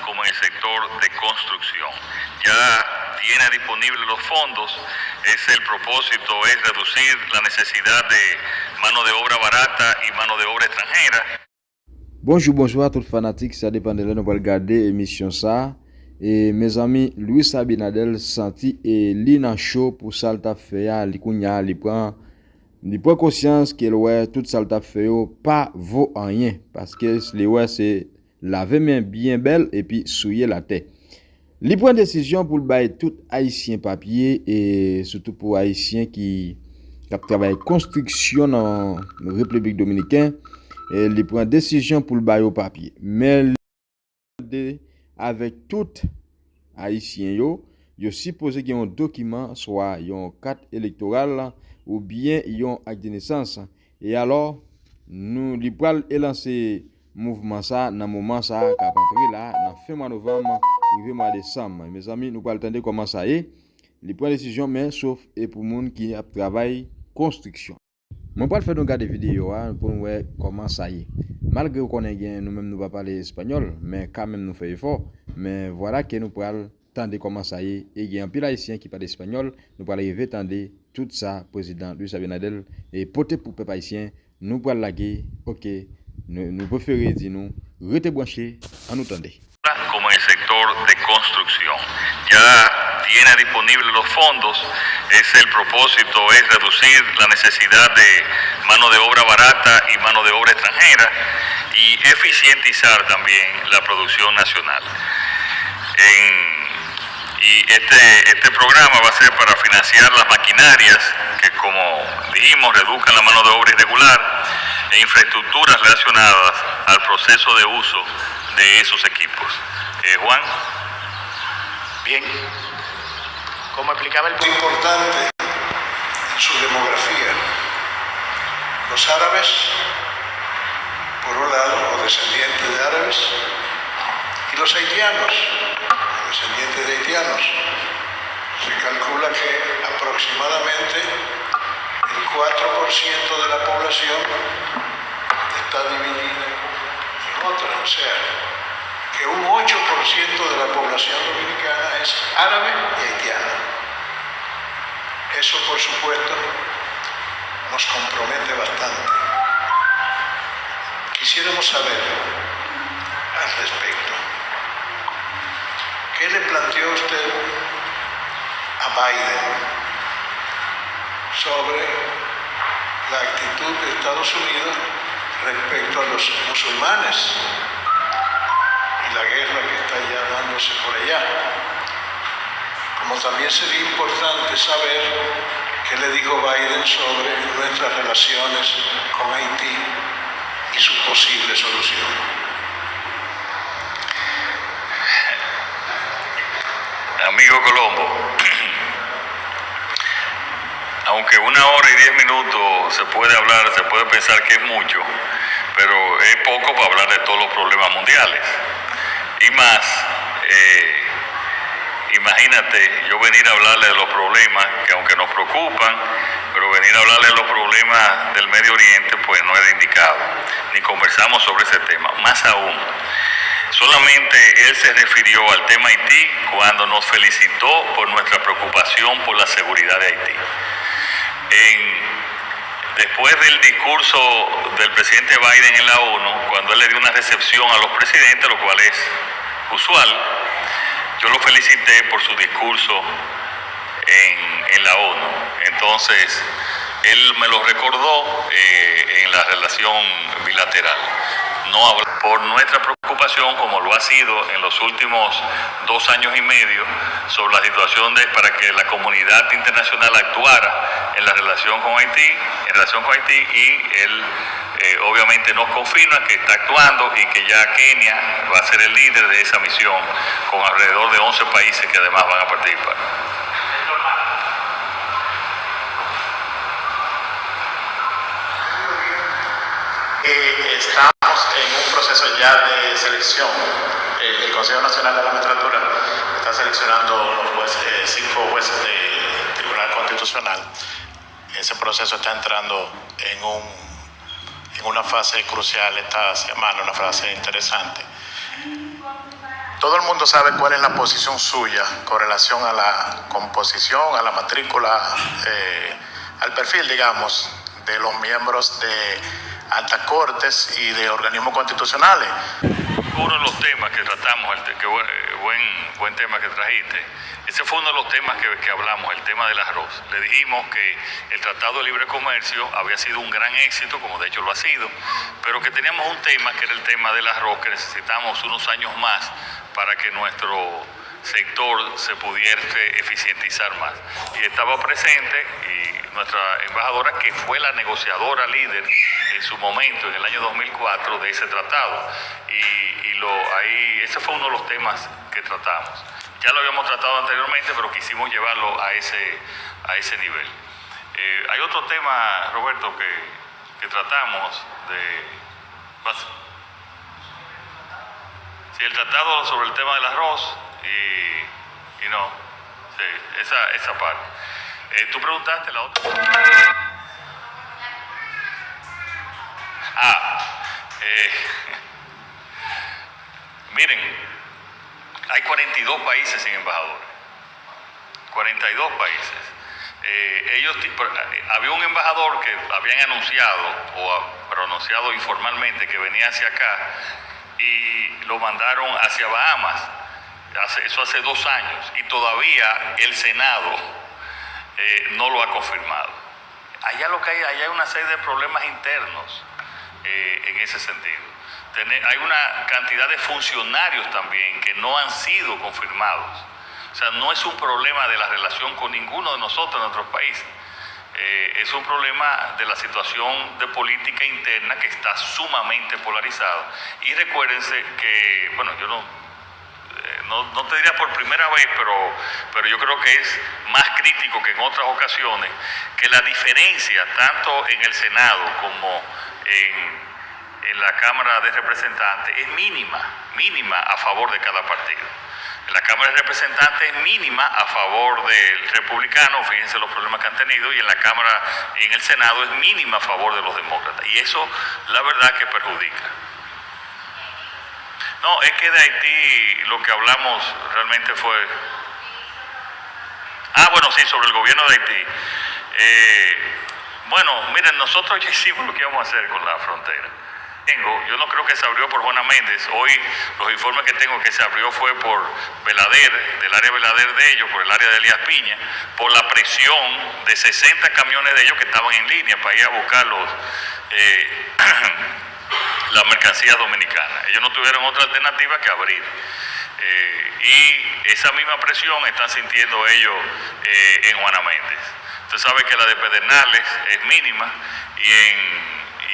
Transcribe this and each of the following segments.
como en el sector de construcción. Ya tiene disponibles los fondos, el propósito es reducir la necesidad de mano de obra barata y mano de obra extranjera. Bonjour à tous les fanatiques, ça dépend de là, nous allons regarder l'émission ça. Et mes amis, Luis Abinadel senti et Lina Show pour ça le fait à l'ikunya, il prend conscience que ouais tout ça le fait pas vaut rien parce que les ouais c'est laver main bien belle et puis souiller la tête. Il prend décision pour bailler tout haïtien papier et surtout pour haïtien qui travaille construction en République dominicaine. Et il prend décision pour le bail au papier. Mais avec tout haïtien yo supposé qu'il y a un document soit une carte électorale ou bien un acte de naissance. Et alors nous li pral lancer mouvement ça dans moment ça qu'a rentré là dans fin mois novembre arrivé mois décembre. Mes amis, nous pral attendre comment ça est. Il prend décision mais sauf et pour monde qui a travail construction. Je vais faire des vidéos pour voir comment ça y est. Malgré qu'on ait nous-mêmes nous pas parler espagnol, mais quand même nous faisons effort. Mais voilà que nous pourrons tendre comment ça y est. Et il y a un pile haïtien qui parle espagnol, nous pourrons arriver tendre tout ça, président Luis Abinadel, et porter pour peuple haïtien, nous pourrons laguer, ok, nous préférons dire nous, restez branchés, en nous tendre. Como en el sector de construcción. Ya tiene disponibles los fondos, el propósito es reducir la necesidad de mano de obra barata y mano de obra extranjera y eficientizar también la producción nacional. Este programa va a ser para financiar las maquinarias que, como dijimos, reduzcan la mano de obra irregular e infraestructuras relacionadas al proceso de uso de esos equipos. Juan. Bien. Como explicaba el punto importante en su demografía, los árabes, por un lado, o descendientes de árabes, y los haitianos, descendientes de haitianos. Se calcula que aproximadamente el 4% de la población está dividida en otras, o sea, que un 8% de la población dominicana es árabe y haitiana. Eso, por supuesto, nos compromete bastante. Quisiéramos saber al respecto, ¿qué le planteó usted a Biden sobre la actitud de Estados Unidos respecto a los musulmanes y la guerra que está ya dándose por allá? Como también sería importante saber qué le dijo Biden sobre nuestras relaciones con Haití y su posible solución. Amigo Colombo, aunque 1 hora y 10 minutos se puede hablar, se puede pensar que es mucho, pero es poco para hablar de todos los problemas mundiales. Y más, imagínate yo venir a hablarle de los problemas que aunque nos preocupan, pero venir a hablarle de los problemas del Medio Oriente pues no era indicado, ni conversamos sobre ese tema. Más aún, solamente él se refirió al tema Haití cuando nos felicitó por nuestra preocupación por la seguridad de Haití. Después del discurso del presidente Biden en la ONU, cuando él le dio una recepción a los presidentes, lo cual es usual, yo lo felicité por su discurso en la ONU. Entonces, él me lo recordó en la relación bilateral. No habla por nuestra preocupación, como lo ha sido en los últimos 2 años y medio, sobre la situación para que la comunidad internacional actuara en relación con Haití, y él obviamente nos confirma que está actuando y que ya Kenia va a ser el líder de esa misión con alrededor de 11 países que además van a participar. Estamos en un proceso ya de selección. El Consejo Nacional de la Magistratura está seleccionando los jueces, 5 jueces del Tribunal Constitucional. Ese proceso está entrando en una fase crucial esta semana, una fase interesante. todo el mundo sabe cuál es la posición suya con relación a la composición, a la matrícula, al perfil, digamos, de los miembros de altas cortes y de organismos constitucionales. Uno de los temas que tratamos, buen tema que trajiste, ese fue uno de los temas que hablamos, el tema del arroz. Le dijimos que el Tratado de Libre Comercio había sido un gran éxito, como de hecho lo ha sido, pero que teníamos un tema que era el tema del arroz, que necesitamos unos años más para que nuestro sector se pudiese eficientizar más. Y estaba presente y nuestra embajadora, que fue la negociadora líder en su momento, en el año 2004, de ese tratado. Ese fue uno de los temas que tratamos. Ya lo habíamos tratado anteriormente, pero quisimos llevarlo a ese nivel. Hay otro tema, Roberto, que tratamos el tratado sobre el tema del arroz y no, sí, esa parte. Tú preguntaste la otra. Miren, hay 42 países sin embajadores. 42 países. Había un embajador que habían anunciado informalmente que venía hacia acá y lo mandaron hacia Bahamas. Eso hace 2 años y todavía el Senado no lo ha confirmado. Allá hay una serie de problemas internos en ese sentido. Hay una cantidad de funcionarios también que no han sido confirmados. O sea, no es un problema de la relación con ninguno de nosotros en nuestros países. Es un problema de la situación de política interna que está sumamente polarizado. Y recuérdense que, bueno, yo no te diría por primera vez, pero yo creo que es más crítico que en otras ocasiones, que la diferencia tanto en el Senado como en la Cámara de Representantes es mínima a favor de cada partido. En la Cámara de Representantes es mínima a favor del republicano, fíjense los problemas que han tenido, y en el Senado es mínima a favor de los demócratas. Y eso, la verdad, que perjudica. No, es que de Haití lo que hablamos realmente fue... bueno, sí, sobre el gobierno de Haití. Bueno, miren, nosotros ya hicimos lo que íbamos a hacer con la frontera. Yo no creo que se abrió por Juana Méndez. Hoy los informes que tengo que se abrió fue por Belader, del área Belader de ellos, por el área de Elías Piña, por la presión de 60 camiones de ellos que estaban en línea para ir a buscar las mercancías dominicanas. Ellos no tuvieron otra alternativa que abrir. Y esa misma presión están sintiendo ellos en Juana Méndez. Usted sabe que la de Pedernales es mínima y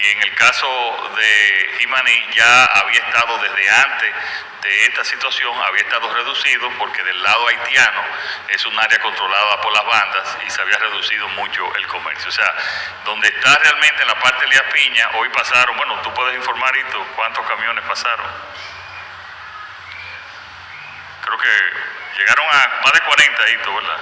en el caso de Jimaní ya había estado desde antes de esta situación, había estado reducido porque del lado haitiano es un área controlada por las bandas y se había reducido mucho el comercio. O sea, donde está realmente en la parte de Elías Piña, hoy pasaron, bueno, tú puedes informar, Ito, ¿cuántos camiones pasaron? Creo que llegaron a más de 40, Ito, ¿verdad?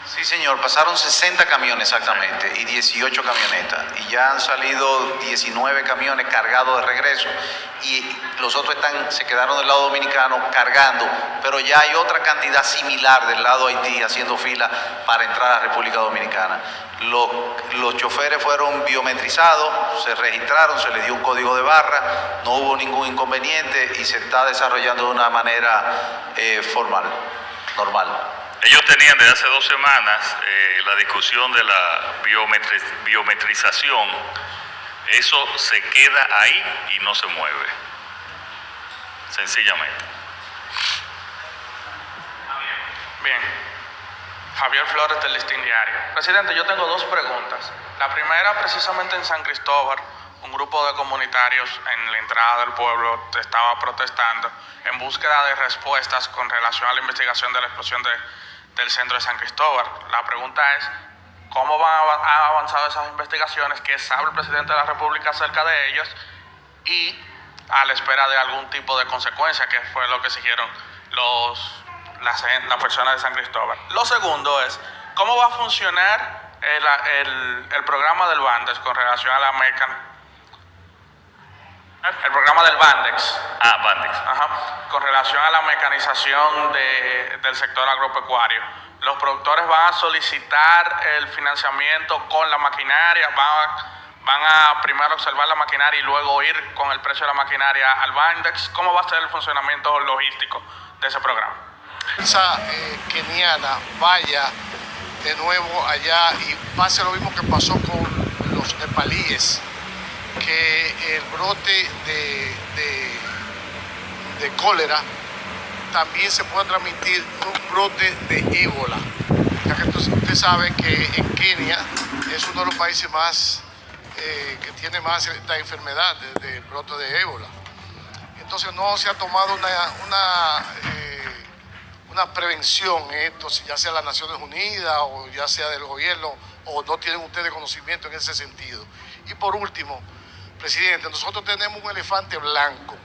Sí, señor, pasaron 60 camiones exactamente y 18 camionetas y ya han salido 19 camiones cargados de regreso y los otros se quedaron del lado dominicano cargando, pero ya hay otra cantidad similar del lado Haití haciendo fila para entrar a la República Dominicana. Los choferes fueron biometrizados, se registraron, se les dio un código de barra, no hubo ningún inconveniente y se está desarrollando de una manera formal, normal. Ellos tenían desde hace 2 semanas la discusión de la biometrización. Eso se queda ahí y no se mueve. Sencillamente. Bien. Javier Flores del Listín Diario. Presidente, yo tengo 2 preguntas. La primera, precisamente en San Cristóbal, un grupo de comunitarios en la entrada del pueblo estaba protestando en búsqueda de respuestas con relación a la investigación de la explosión del centro de San Cristóbal. La pregunta es, ¿cómo han avanzado esas investigaciones? ¿Qué sabe el presidente de la República acerca de ellos? Y a la espera de algún tipo de consecuencia, que fue lo que siguieron las personas de San Cristóbal. Lo segundo es, ¿cómo va a funcionar el programa del Bandes con relación a la American El programa del Bandex. Bandex. Ajá. Con relación a la mecanización del sector agropecuario. Los productores van a solicitar el financiamiento con la maquinaria, van a primero observar la maquinaria y luego ir con el precio de la maquinaria al Bandex. ¿Cómo va a ser el funcionamiento logístico de ese programa? Esa keniana vaya de nuevo allá y pase lo mismo que pasó con los nepalíes, que el brote de cólera también se puede transmitir un brote de ébola, ya que usted sabe que en Kenia es uno de los países más que tiene más esta enfermedad del brote de ébola. Entonces no se ha tomado una prevención en esto, ya sea las Naciones Unidas o ya sea del gobierno, o no tienen ustedes conocimiento en ese sentido. Y por último, presidente, nosotros tenemos un elefante blanco,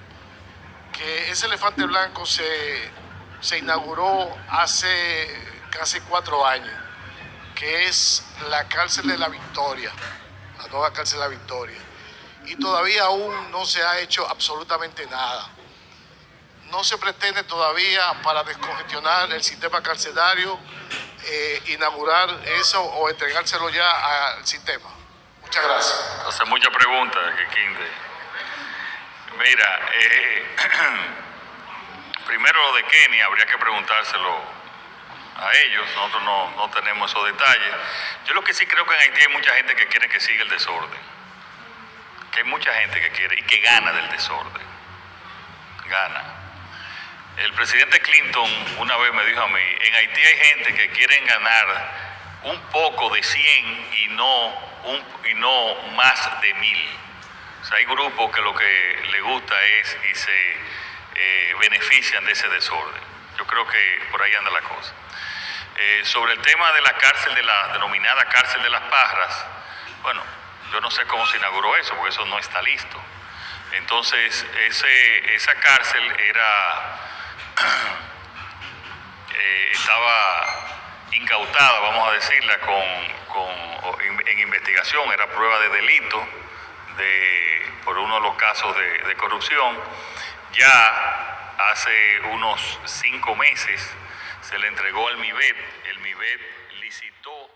que ese elefante blanco se inauguró hace casi 4 años, que es la cárcel de la Victoria, la nueva cárcel de la Victoria. Y todavía aún no se ha hecho absolutamente nada. No se pretende todavía, para descongestionar el sistema carcelario, inaugurar eso o entregárselo ya al sistema. Muchas gracias. Hace muchas preguntas, Quinde. Mira, primero lo de Kenia habría que preguntárselo a ellos. Nosotros no tenemos esos detalles. Yo lo que sí creo que en Haití hay mucha gente que quiere que siga el desorden. Que hay mucha gente que quiere y que gana del desorden. Gana. El presidente Clinton una vez me dijo a mí, en Haití hay gente que quieren ganar un poco de 100 y no más de 1000. O sea, hay grupos que lo que les gusta es y se benefician de ese desorden. Yo creo que por ahí anda la cosa. Sobre el tema de la cárcel, de la denominada cárcel de las Parras, bueno, yo no sé cómo se inauguró eso, porque eso no está listo. Entonces, esa cárcel estaba incautada, vamos a decirla, en investigación, era prueba de delito por uno de los casos de corrupción. Ya hace unos 5 meses se le entregó al MIBET, el MIBET licitó